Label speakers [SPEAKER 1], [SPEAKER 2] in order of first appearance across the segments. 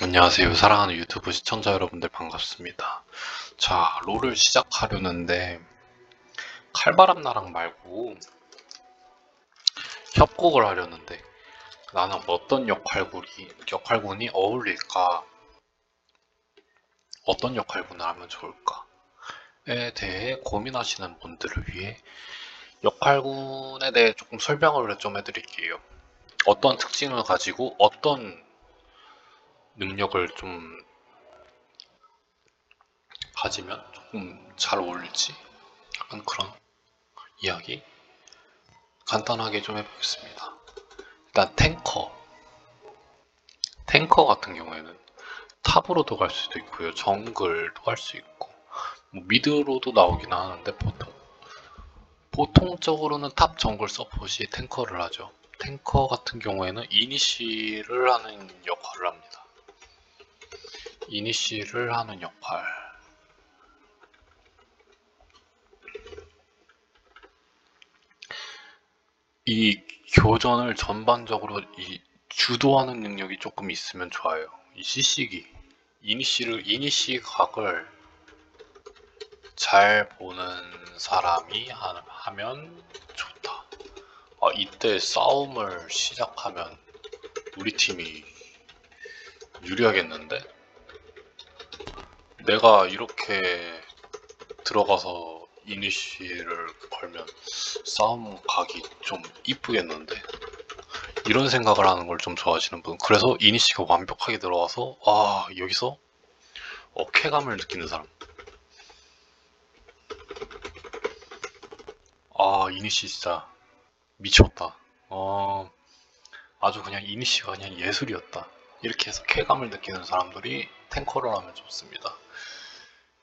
[SPEAKER 1] 안녕하세요. 사랑하는 유튜브 시청자 여러분들 반갑습니다. 자, 롤을 시작하려는데 칼바람나랑 말고 협곡을 하려는데 나는 어떤 역할군이 어울릴까? 어떤 역할군을 하면 좋을까?에 대해 고민하시는 분들을 위해 역할군에 대해 조금 설명을 좀 해드릴게요. 어떤 특징을 가지고 어떤 능력을 좀 가지면 조금 잘 어울릴지 약간 그런 이야기 간단하게 좀 해보겠습니다. 일단 탱커 같은 경우에는 탑으로도 갈 수도 있고요, 정글도 갈 수 있고 뭐 미드로도 나오긴 하는데 보통적으로는 탑 정글 서폿이 탱커를 하죠. 탱커 같은 경우에는 이니시를 하는 역할을 합니다. 이니시를 하는 역할. 이 교전을 전반적으로 주도하는 능력이 조금 있으면 좋아요. 이 CC기 이니시 각을 잘 보는 사람이 하면 좋다. 이때 싸움을 시작하면 우리 팀이 유리하겠는데? 내가 이렇게 들어가서 이니시를 걸면 싸움 각이 좀 이쁘겠는데? 이런 생각을 하는 걸 좀 좋아하시는 분. 그래서 이니시가 완벽하게 들어와서 여기서 쾌감을 느끼는 사람. 이니시 진짜 미쳤다. 아주 그냥 이니시가 그냥 예술이었다. 이렇게 해서 쾌감을 느끼는 사람들이 탱커를 하면 좋습니다.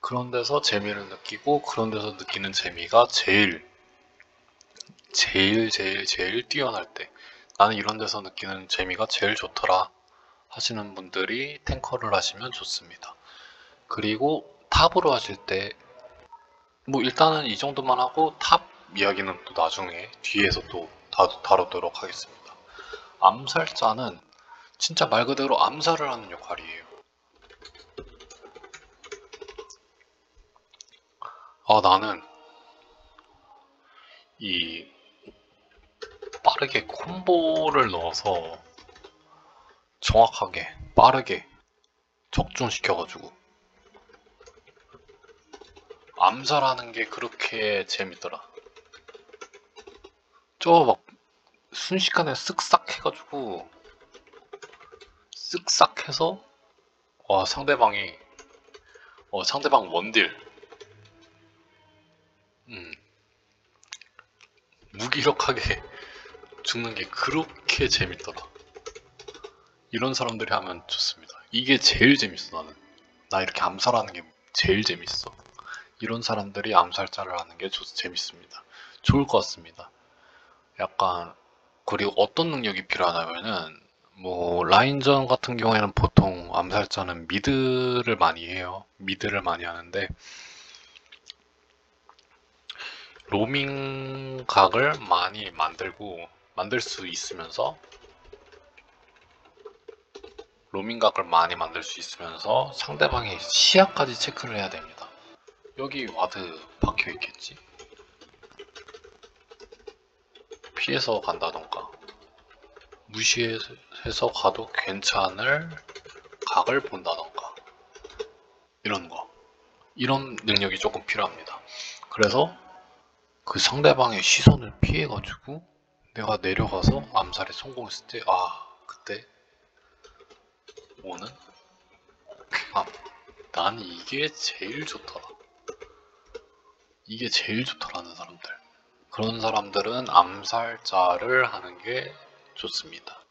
[SPEAKER 1] 그런 데서 재미를 느끼고 그런 데서 느끼는 재미가 제일 뛰어날 때, 나는 이런 데서 느끼는 재미가 제일 좋더라 하시는 분들이 탱커를 하시면 좋습니다. 그리고 탑으로 하실 때 뭐 일단은 이 정도만 하고 탑 이야기는 또 나중에 뒤에서 또 다루도록 하겠습니다. 암살자는 진짜 말 그대로 암살을 하는 역할이에요. 나는 이 빠르게 콤보를 넣어서 정확하게 빠르게 적중시켜가지고 암살하는 게 그렇게 재밌더라. 저 막 순식간에 쓱싹 해가지고 쓱싹 해서 상대방 원딜 무기력하게 죽는 게 그렇게 재밌더라. 이런 사람들이 하면 좋습니다. 이게 제일 재밌어. 나 이렇게 암살하는 게 제일 재밌어. 이런 사람들이 암살자를 하는 게 재밌습니다. 좋을 것 같습니다. 약간, 그리고 어떤 능력이 필요하냐면은 뭐 라인전 같은 경우에는 보통 암살자는 미드를 많이 해요. 미드를 많이 하는데 로밍 각을 많이 만들 수 있으면서 상대방의 시야까지 체크를 해야 됩니다. 여기 와드 박혀 있겠지? 피해서 간다던가 무시해서 가도 괜찮을 각을 본다던가 이런 능력이 조금 필요합니다. 그래서 그 상대방의 시선을 피해가지고 내가 내려가서 암살에 성공했을 때 그때 오는 쾌감. 난 이게 제일 좋더라. 이게 제일 좋더라는 사람들. 그런 사람들은 암살자를 하는 게 좋습니다.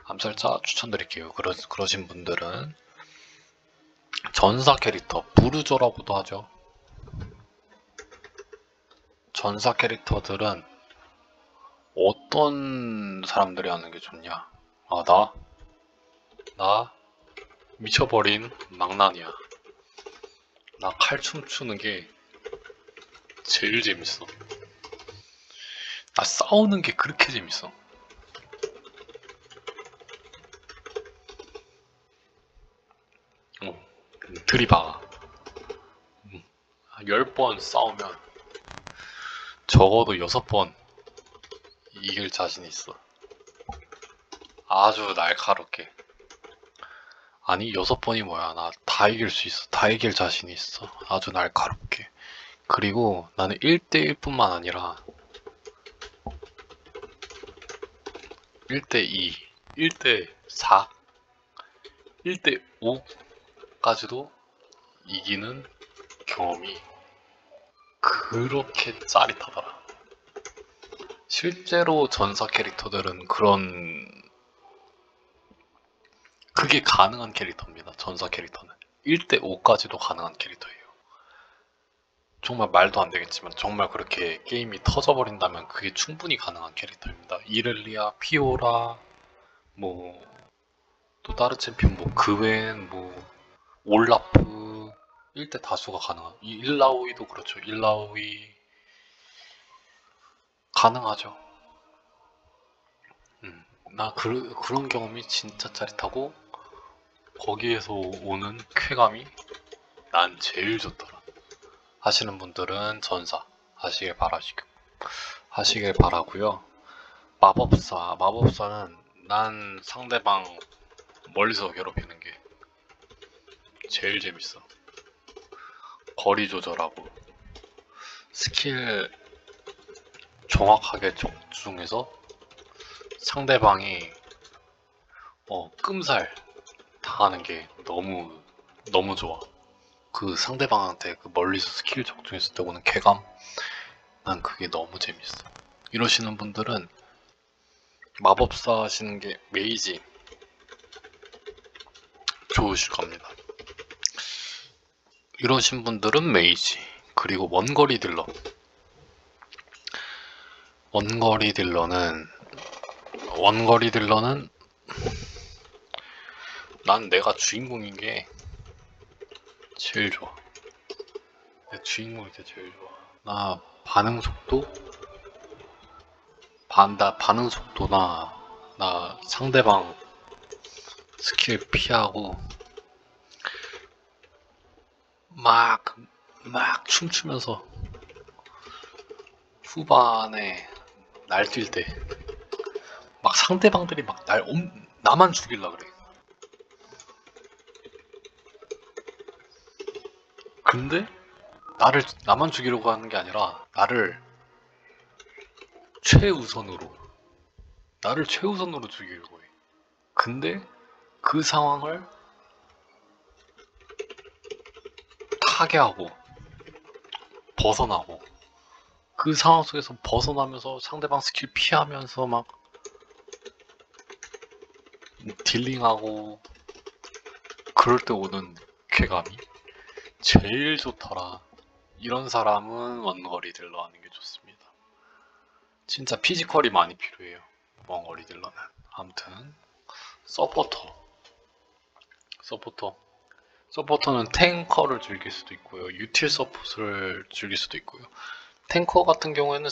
[SPEAKER 1] 암살자 추천드릴게요. 그러신 분들은 전사 캐릭터, 부르저라고도 하죠. 전사 캐릭터들은 어떤 사람들이 하는 게 좋냐? 나 미쳐버린 망나니야. 나 칼춤 추는 게 제일 재밌어. 나 싸우는 게 그렇게 재밌어. 들이박아. 10번 싸우면 적어도 6번 이길 자신 있어. 아주 날카롭게. 아니 6번이 뭐야, 나 다 이길 수 있어. 다 이길 자신이 있어. 아주 날카롭게. 그리고 나는 1대1 뿐만 아니라 1대2, 1대4, 1대5까지도 이기는 경험이 그렇게 짜릿하더라. 실제로 전사 캐릭터들은 그게 가능한 캐릭터입니다. 전사 캐릭터는 1대5까지도 가능한 캐릭터예요. 정말 말도 안 되겠지만 정말 그렇게 게임이 터져버린다면 그게 충분히 가능한 캐릭터입니다. 이렐리아, 피오라, 뭐 또 다른 챔피언, 뭐 그웬, 뭐 올라프, 1대 다수가 가능한, 일라오이도 그렇죠. 일라오이 가능하죠. 나 그런 경험이 진짜 짜릿하고 거기에서 오는 쾌감이 난 제일 좋더라. 하시는 분들은 전사 하시길 바라고요. 마법사는 난 상대방 멀리서 괴롭히는 게 제일 재밌어. 거리 조절하고 스킬 정확하게 적중해서 상대방이 끔살 당하는 게 너무 좋아. 그 상대방한테 그 멀리서 스킬 적중했을 때 오는 쾌감, 난 그게 너무 재밌어. 이러시는 분들은 마법사 하시는 게 메이지 좋으실 겁니다. 이러신 분들은 메이지, 그리고 원거리 딜러는 난 내가 주인공인 게 제일 좋아. 내 주인공이 제일 좋아. 나 반응 속도나 나 상대방 스킬 피하고 막 춤추면서 후반에 날뛸 때 막 상대방들이 막 나만 죽일라 그래. 근데 나만 죽이려고 하는 게 아니라 나를 최우선으로 죽이려고 해. 근데 그 상황을 타개하고 벗어나고, 그 상황 속에서 벗어나면서 상대방 스킬 피하면서 막 딜링하고 그럴 때 오는 쾌감이 제일 좋더라. 이런 사람은 원거리 딜러 하는 게 좋습니다. 진짜 피지컬이 많이 필요해요, 원거리 딜러는. 아무튼 서포터는 탱커를 즐길 수도 있고요, 유틸 서폿을 즐길 수도 있고요. 탱커 같은 경우에는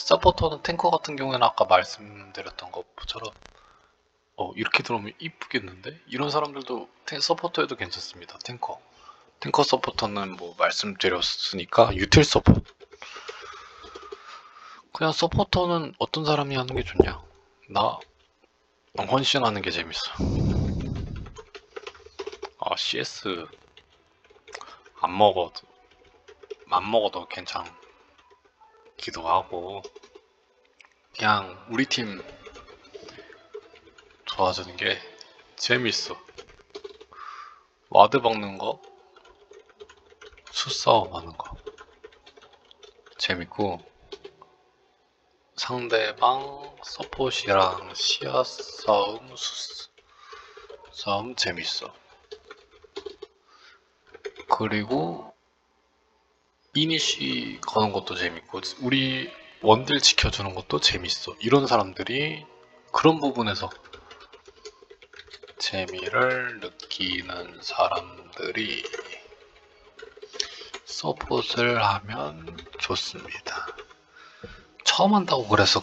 [SPEAKER 1] 아까 말씀드렸던 것처럼 이렇게 들어오면 이쁘겠는데? 이런 사람들도 서포터에도 괜찮습니다. 탱커 서포터는 뭐 말씀드렸으니까 유틸 서폿. 그냥 서포터는 어떤 사람이 하는 게 좋냐? 나 헌신 하는 게 재밌어. CS 안 먹어도 괜찮기도 하고, 그냥 우리 팀 도와주는 게 재밌어. 와드 박는 거, 수싸움 하는 거 재밌고, 상대방 서폿이랑 시야 싸움 재밌어. 그리고 이니시 거는 것도 재밌고, 우리 원딜 지켜주는 것도 재밌어. 이런 사람들이 그런 부분에서 재미를 느끼는 사람들이 서폿을 하면 좋습니다. 처음 한다고 그래서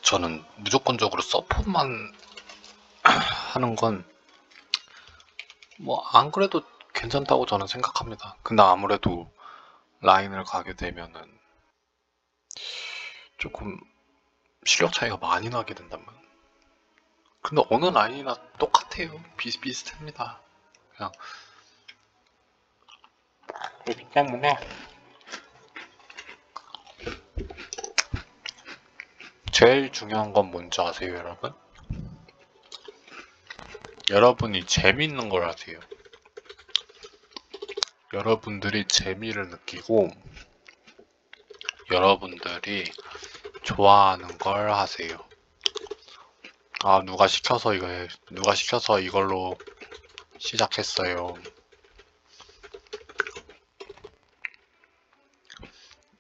[SPEAKER 1] 저는 무조건적으로 서폿만 하는 건 뭐 안 그래도 괜찮다고 저는 생각합니다. 근데 아무래도 라인을 가게 되면은 조금 실력 차이가 많이 나게 된다면, 근데 어느 라인이나 똑같아요. 비슷비슷합니다. 그냥 그렇기 때문에 제일 중요한 건 뭔지 아세요, 여러분? 여러분이 재밌는 걸 하세요. 여러분들이 재미를 느끼고 여러분들이 좋아하는 걸 하세요. 아, 누가 시켜서 이걸로 시작했어요.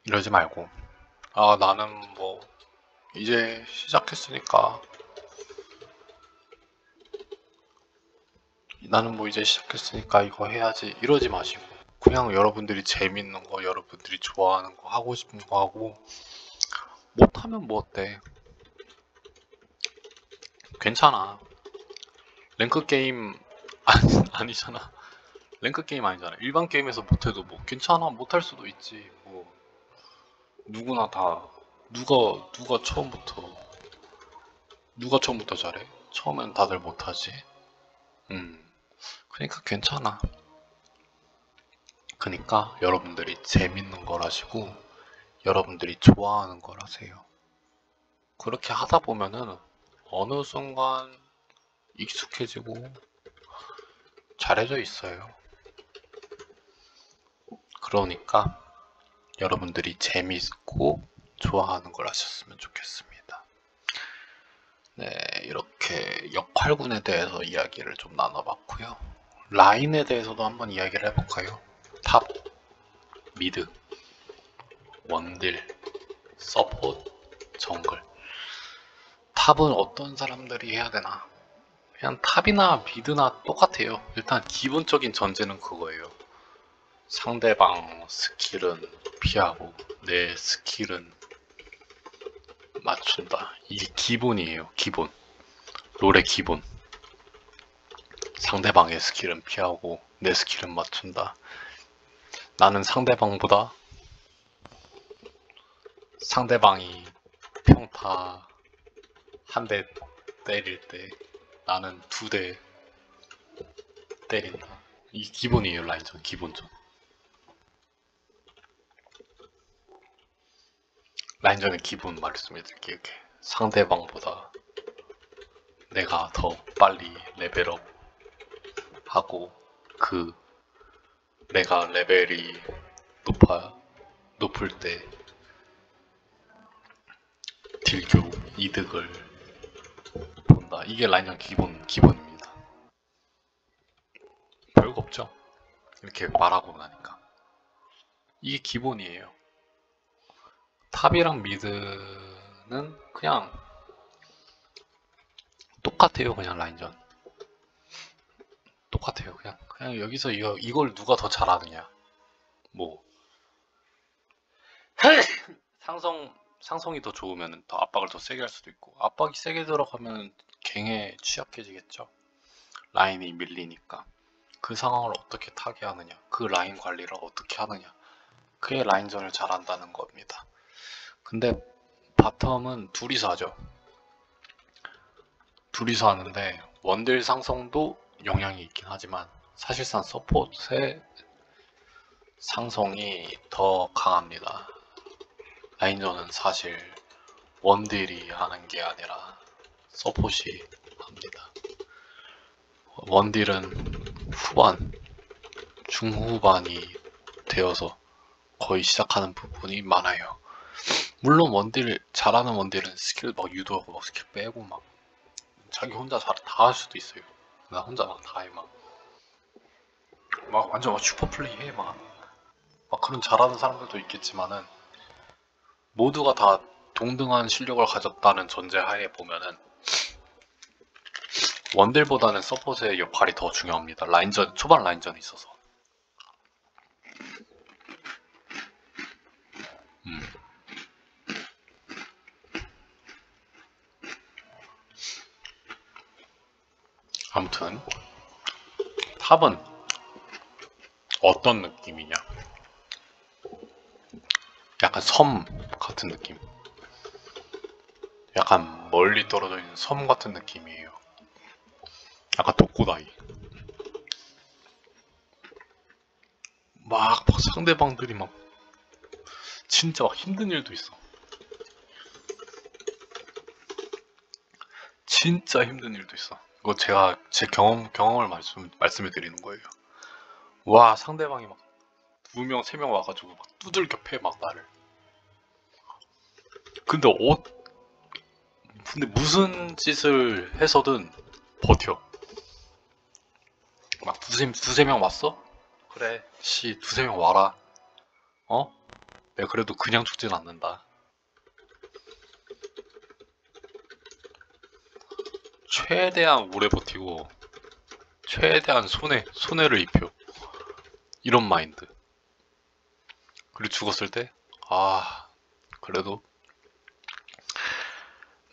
[SPEAKER 1] 이러지 말고, 아, 나는 뭐 이제 시작했으니까 이거 해야지, 이러지 마시고 그냥 여러분들이 재밌는 거, 여러분들이 좋아하는 거, 하고 싶은 거 하고, 못하면 뭐 어때? 괜찮아. 랭크 게임 아니잖아. 랭크 게임 아니잖아. 일반 게임에서 못해도 뭐 괜찮아. 못할 수도 있지. 뭐 누구나 다, 누가 처음부터 잘해? 처음엔 다들 못하지. 그러니까 괜찮아. 그러니까 여러분들이 재밌는 걸 하시고 여러분들이 좋아하는 걸 하세요. 그렇게 하다 보면은 어느 순간 익숙해지고 잘해져 있어요. 그러니까 여러분들이 재밌고 좋아하는 걸 하셨으면 좋겠습니다. 네, 이렇게 역할군에 대해서 이야기를 좀 나눠봤고요. 라인에 대해서도 한번 이야기를 해볼까요? 탑, 미드, 원딜, 서포트, 정글. 탑은 어떤 사람들이 해야 되나? 그냥 탑이나 미드나 똑같아요. 일단 기본적인 전제는 그거예요. 상대방 스킬은 피하고 내 스킬은 맞춘다. 이게 기본이에요. 기본. 롤의 기본. 상대방의 스킬은 피하고 내 스킬은 맞춘다. 나는 상대방이 평타 한 대 때릴 때 나는 두 대 때린다. 이 기본이에요. 라인전 기본전. 라인전의 기본 말씀드릴게요. 이렇게 상대방보다 내가 더 빨리 레벨업 하고, 그 내가 레벨이 높을 때 딜교 이득을 본다. 이게 라인전 기본입니다. 별거 없죠? 이렇게 말하고 나니까. 이게 기본이에요. 탑이랑 미드는 그냥 똑같아요. 그냥 라인전 똑같아요. 그냥 여기서 이걸 누가 더 잘하느냐, 뭐 상성이 더 좋으면 더 압박을 더 세게 할 수도 있고, 압박이 세게 들어가면 갱에 취약해지겠죠. 라인이 밀리니까. 그 상황을 어떻게 타개하느냐, 그 라인 관리를 어떻게 하느냐, 그게 라인전을 잘한다는 겁니다. 근데 바텀은 둘이서 하죠. 둘이서 하는데 원딜 상성도 영향이 있긴 하지만 사실상 서포트의 상성이 더 강합니다. 라인전은 사실 원딜이 하는 게 아니라 서폿이 합니다. 원딜은 중후반이 되어서 거의 시작하는 부분이 많아요. 물론 잘하는 원딜은 스킬 막 유도하고 막 스킬 빼고 막 자기 혼자 다 할 수도 있어요. 나 혼자 막 다 해, 막 완전 막 슈퍼 플레이 해, 막 그런 잘하는 사람들도 있겠지만은, 모두가 다 동등한 실력을 가졌다는 전제하에 보면은 원딜보다는 서폿의 역할이 더 중요합니다. 초반 라인전에 있어서. 아무튼 탑은 어떤 느낌이냐? 약간 섬 같은 느낌. 약간 멀리 떨어져 있는 섬 같은 느낌이에요. 약간 독고다이. 막 상대방들이 막 진짜 막 힘든 일도 있어. 진짜 힘든 일도 있어. 이거 제가 제 경험을 말씀해 드리는 거예요. 와, 상대방이 막 2명, 3명 와가지고 막 두들겨 패, 막 나를. 근데 근데 무슨 짓을 해서든 버텨. 막 두세 명 왔어? 그래, 두세 명 와라. 어? 내가 그래도 그냥 죽진 않는다. 최대한 오래 버티고, 최대한 손해를 입혀. 이런 마인드. 그리고 죽었을 때, 아, 그래도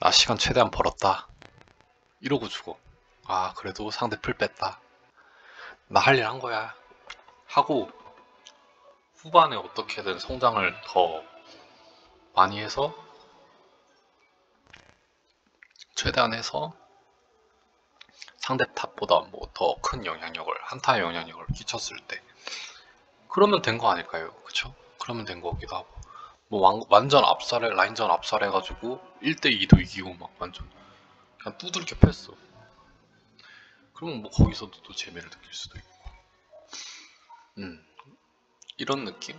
[SPEAKER 1] 나 시간 최대한 벌었다. 이러고 죽어. 아, 그래도 상대 풀 뺐다. 나 할 일 한 거야. 하고, 후반에 어떻게든 성장을 더 많이 해서, 최대한 해서, 상대 탑보다 뭐 더 큰 영향력을, 한타의 영향력을 끼쳤을 때. 그러면 된 거 아닐까요? 그쵸? 그러면 된 거기도 하고. 뭐 완전 라인전 압살해가지고 1대2도 이기고 막 완전 그냥 두들겨 팼어. 그러면 뭐 거기서도 또 재미를 느낄 수도 있고. 음, 이런 느낌?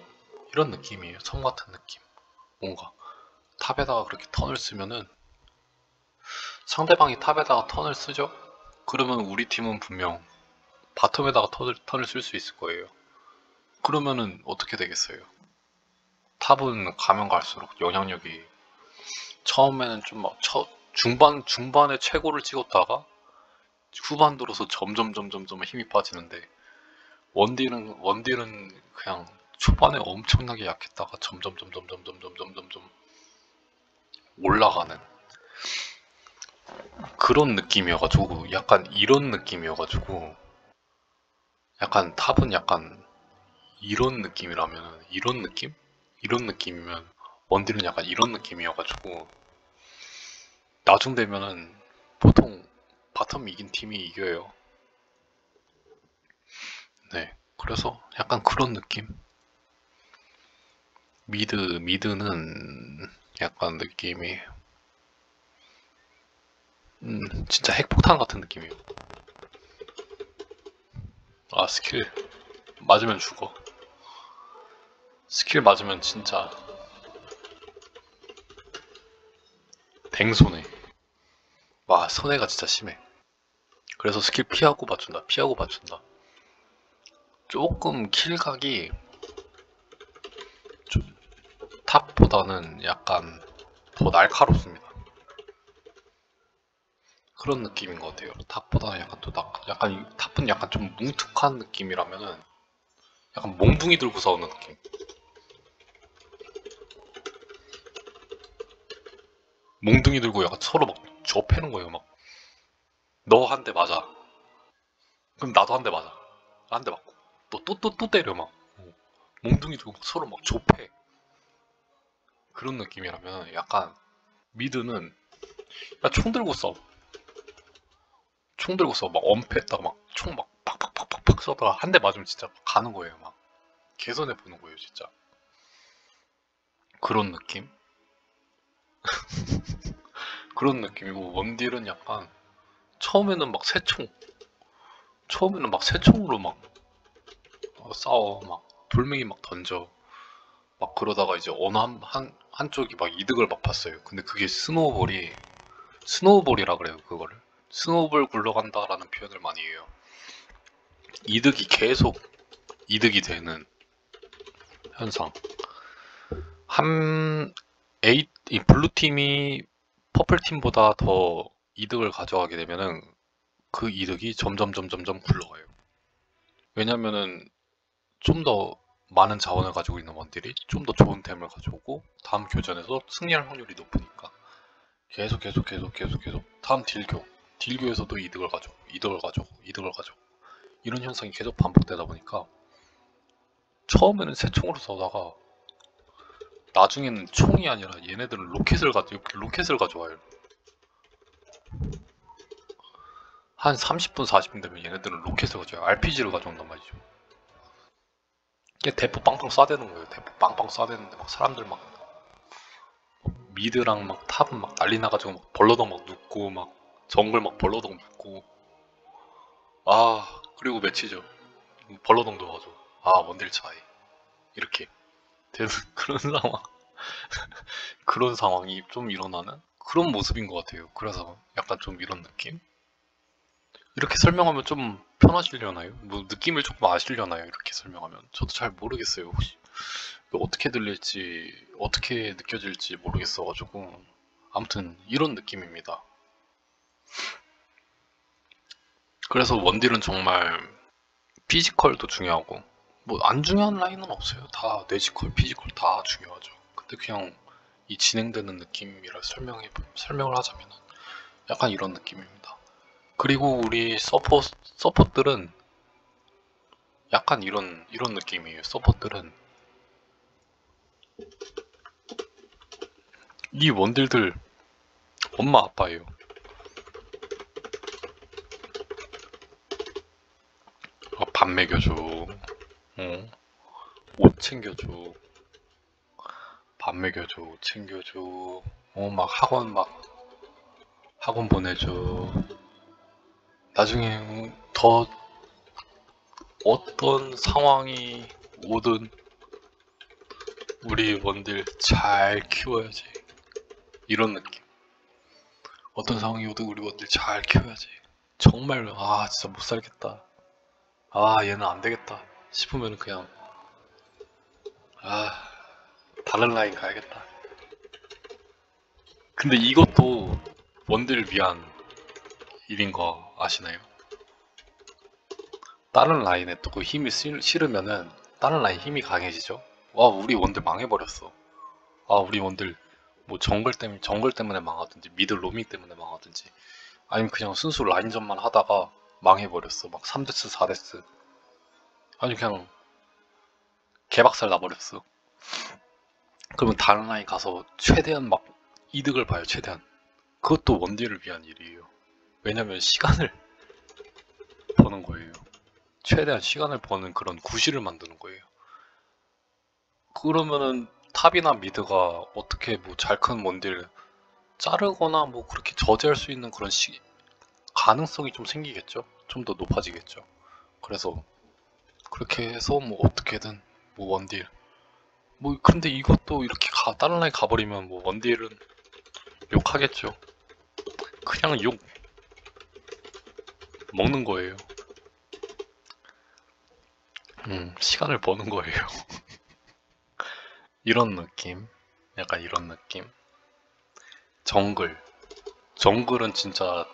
[SPEAKER 1] 이런 느낌이에요. 성 같은 느낌. 뭔가 탑에다가 그렇게 턴을 쓰면은 상대방이 탑에다가 턴을 쓰죠? 그러면 우리 팀은 분명 바텀에다가 턴을 쓸 수 있을 거예요. 그러면은 어떻게 되겠어요? 탑은 가면 갈수록 영향력이 처음에는 좀 막 중반에 최고를 찍었다가 후반 들어서 점점 힘이 빠지는데 원딜은 그냥 초반에 엄청나게 약했다가 점점 올라가는 그런 느낌이어가지고 약간 이런 느낌이어가지고 약간 탑은 약간 이런 느낌이라면 이런 느낌? 이런 느낌이면 원딜은 약간 이런 느낌이어가지고 나중 되면은 보통 바텀 이긴 팀이 이겨요. 네. 그래서 약간 그런 느낌? 미드는 약간 느낌이, 진짜 핵폭탄 같은 느낌이에요. 아, 스킬 맞으면 죽어. 스킬 맞으면 진짜 댕손해. 와, 손해가 진짜 심해. 그래서 스킬 피하고 맞춘다. 조금 킬각이 좀 탑보다는 약간 더 날카롭습니다. 그런 느낌인 것 같아요. 탑보다는 약간 약간 탑은 약간 좀 뭉툭한 느낌이라면은 약간 몽둥이 들고 싸우는 느낌. 몽둥이 들고 약간 서로 막 좁혀는 거예요. 막 너 한 대 맞아. 그럼 나도 한 대 맞아. 한 대 맞고 또 때려 막. 몽둥이 들고 막 서로 막 좁혀. 그런 느낌이라면 약간 미드는 총 들고 싸워. 총 들고 싸워. 막 엄폐했다가 막 총 막 팍팍팍팍팍 쏘다가 한 대 맞으면 진짜 가는 거예요. 막 개선해 보는 거예요, 진짜. 그런 느낌? 그런 느낌이고 원딜은 약간 처음에는 막 새총으로 막 싸워. 막 돌멩이 막 던져. 막 그러다가 이제 어느 한쪽이 막 이득을 막 봤어요. 근데 그게 스노우볼이라 그래요, 그거를. 스노우볼 굴러간다라는 표현을 많이 해요. 이득이 계속 이득이 되는 현상. 한 이 블루 팀이 퍼플 팀보다 더 이득을 가져가게 되면은 그 이득이 점점 굴러가요. 왜냐면은 좀 더 많은 자원을 가지고 있는 원딜이 좀 더 좋은 템을 가져오고 다음 교전에서 승리할 확률이 높으니까 계속 다음 딜교에서도 이득을 가져오고 이득을 가져오고 이런 현상이 계속 반복되다 보니까 처음에는 새총으로 쏘다가 나중에는 총이 아니라 얘네들은 로켓을 가져와요. 한 30분 40분 되면 얘네들은 로켓을 가져와요. RPG를 가져온단 말이죠. 이게 대포 빵빵 쏴대는 거예요. 대포 빵빵 쏴대는데 막 사람들 막 미드랑 막 탑은 막 난리 나가지고 막 벌러덩 막 눕고 막 정글 막 벌러덩 눕고. 아, 그리고 며칠죠. 벌러덩도 와가지고 원딜 차이 이렇게 되는 그런 상황. 그런 상황이 좀 일어나는 그런 모습인 것 같아요. 그래서 약간 좀 이런 느낌? 이렇게 설명하면 좀 편하시려나요? 뭐 느낌을 조금 아시려나요? 이렇게 설명하면 저도 잘 모르겠어요. 혹시 어떻게 들릴지 어떻게 느껴질지 모르겠어가지고 아무튼 이런 느낌입니다. 그래서 원딜은 정말 피지컬도 중요하고 뭐 안 중요한 라인은 없어요. 다 뇌지컬, 피지컬 다 중요하죠. 근데 그냥 이 진행되는 느낌이라 설명을 하자면 약간 이런 느낌입니다. 그리고 우리 서폿들은 약간 이런 느낌이에요. 서폿들은 이 원딜들 엄마 아빠예요. 밥 먹여줘, 옷 챙겨줘, 밥 먹여줘, 옷 챙겨줘, 막 학원 보내줘. 나중에 더 어떤 상황이 오든 우리 원딜 잘 키워야지. 이런 느낌. 어떤 상황이 오든 우리 원딜 잘 키워야지. 정말 진짜 못 살겠다. 얘는 안 되겠다 싶으면 그냥 다른 라인 가야겠다. 근데 이것도 원딜 위한 일인 거 아시나요? 다른 라인에 또 그 힘이 실으면은 다른 라인 힘이 강해지죠? 우리 원딜 망해버렸어. 우리 원딜 뭐 정글 때문에 망하든지 미드 로밍 때문에 망하든지 아니면 그냥 순수 라인전만 하다가 망해버렸어. 막 3데스 4데스 아니 그냥 개박살 나버렸어. 그러면 다른 라인 가서 최대한 막 이득을 봐요. 최대한. 그것도 원딜을 위한 일이에요. 왜냐면 시간을 버는 거예요. 최대한 시간을 버는 그런 구실을 만드는 거예요. 그러면은 탑이나 미드가 어떻게 뭐 잘 큰 원딜 자르거나 뭐 그렇게 저지할 수 있는 그런 가능성이 좀 생기겠죠? 좀 더 높아지겠죠. 그래서 그렇게 해서 뭐 어떻게든 뭐 원딜 뭐 근데 이것도 이렇게 다른 라인 가버리면 뭐 원딜은 욕하겠죠. 그냥 욕 먹는 거예요. 시간을 버는 거예요. 이런 느낌. 약간 이런 느낌. 정글은 진짜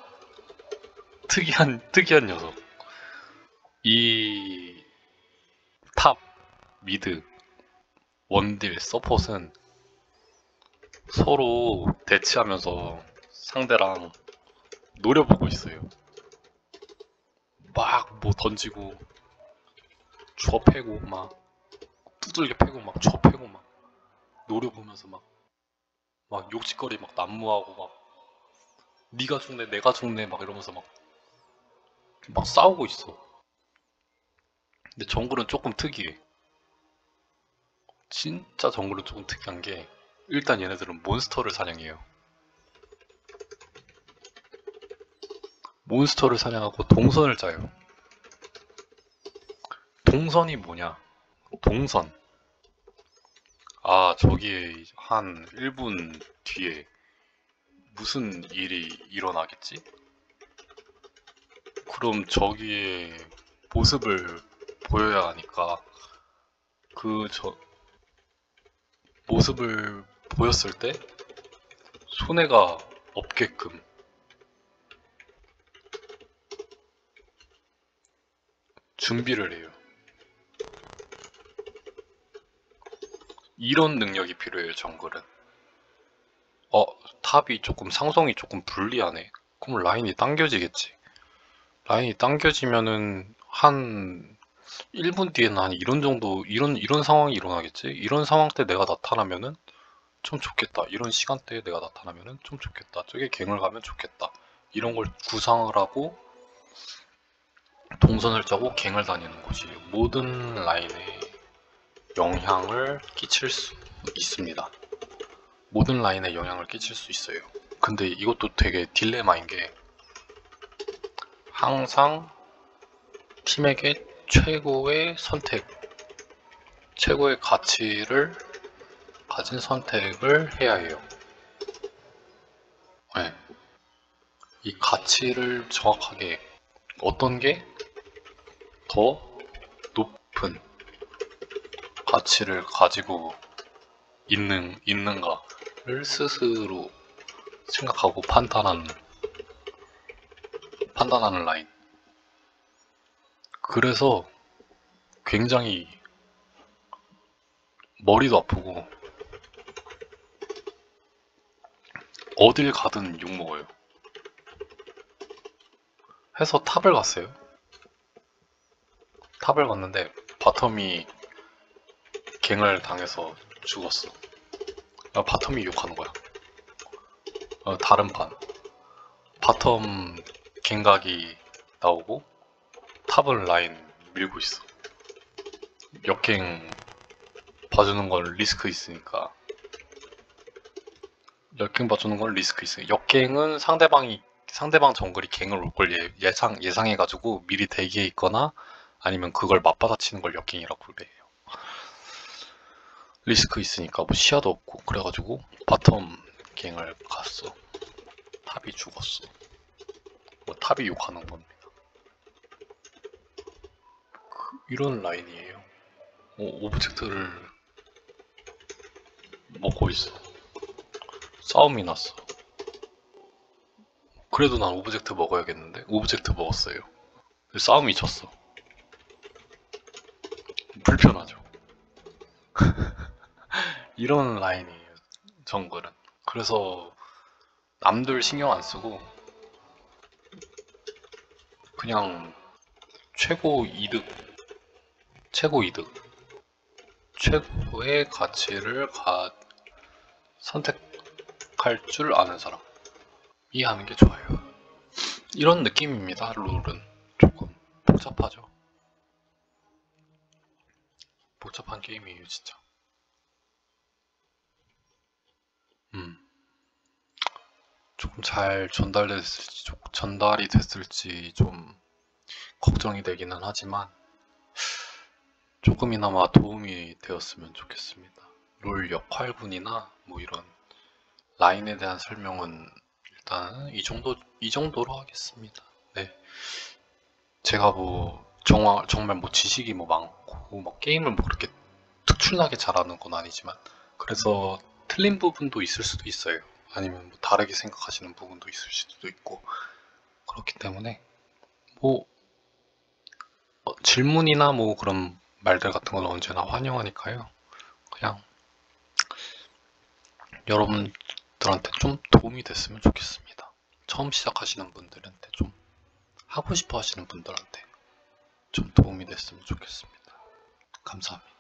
[SPEAKER 1] 특이한 녀석. 이 탑, 미드, 원딜, 서폿은 서로 대치하면서 상대랑 노려보고 있어요. 막 뭐 던지고, 줘 패고, 막 두들겨 패고, 막 줘 패고, 막 노려보면서 막 욕짓거리 막 난무하고 막 네가 죽네, 내가 죽네, 막 이러면서 막 싸우고 있어. 근데 정글은 조금 특이해. 진짜 정글은 조금 특이한 게 일단 얘네들은 몬스터를 사냥해요. 몬스터를 사냥하고 동선을 짜요. 동선이 뭐냐? 동선. 저기에 한 1분 뒤에 무슨 일이 일어나겠지? 그럼 저기에 모습을 보여야 하니까 모습을 보였을 때 손해가 없게끔 준비를 해요. 이런 능력이 필요해요, 정글은. 탑이 조금 상성이 조금 불리하네. 그럼 라인이 당겨지겠지. 라인이 당겨지면은 1분 뒤에는 한 이런 정도, 이런 상황이 일어나겠지? 이런 상황 때 내가 나타나면은 좀 좋겠다. 이런 시간대에 내가 나타나면은 좀 좋겠다. 저게 갱을 가면 좋겠다. 이런 걸 구상을 하고 동선을 짜고 갱을 다니는 것이 모든 라인에 영향을 끼칠 수 있습니다. 모든 라인에 영향을 끼칠 수 있어요. 근데 이것도 되게 딜레마인 게 항상 팀에게 최고의 선택, 최고의 가치를 가진 선택을 해야 해요. 네. 이 가치를 정확하게 어떤 게 더 높은 가치를 가지고 있는가를 스스로 생각하고 판단하는 라인. 그래서 굉장히 머리도 아프고 어딜 가든 욕먹어요. 해서 탑을 갔어요. 탑을 갔는데 바텀이 갱을 당해서 죽었어. 바텀이 욕하는 거야. 다른 판 바텀 갱각이 나오고 탑을 라인 밀고 있어. 역갱 봐주는 건 리스크 있으니까. 역갱 봐주는 건 리스크 있으니까. 역갱은 상대방 정글이 갱을 올 걸 예상해가지고 미리 대기해 있거나 아니면 그걸 맞받아치는 걸 역갱이라고 해요. 리스크 있으니까 뭐 시야도 없고 그래가지고 바텀 갱을 갔어. 탑이 죽었어. 뭐 탑이 욕하는 겁니다. 이런 라인이에요. 오브젝트를 먹고 있어. 싸움이 났어. 그래도 난 오브젝트 먹어야겠는데? 오브젝트 먹었어요. 싸움이 졌어. 불편하죠. 이런 라인이에요, 정글은. 그래서 남들 신경 안 쓰고 그냥 최고 이득, 최고의 가치를 선택할 줄 아는 사람이 하는 게 좋아요. 이런 느낌입니다. 룰은 조금 복잡하죠. 복잡한 게임이에요, 진짜. 조금 잘 전달이 됐을지 좀 걱정이 되기는 하지만 조금이나마 도움이 되었으면 좋겠습니다. 롤 역할군이나 뭐 이런 라인에 대한 설명은 일단 이 정도로 하겠습니다. 네. 제가 뭐 정말 뭐 지식이 뭐 많고 뭐 게임을 뭐 그렇게 특출나게 잘하는 건 아니지만 그래서 틀린 부분도 있을 수도 있어요. 아니면 뭐 다르게 생각하시는 부분도 있을 수도 있고 그렇기 때문에 뭐 질문이나 뭐 그런 말들 같은 건 언제나 환영하니까요. 그냥 여러분들한테 좀 도움이 됐으면 좋겠습니다. 처음 시작하시는 분들한테 좀 하고 싶어 하시는 분들한테 좀 도움이 됐으면 좋겠습니다. 감사합니다.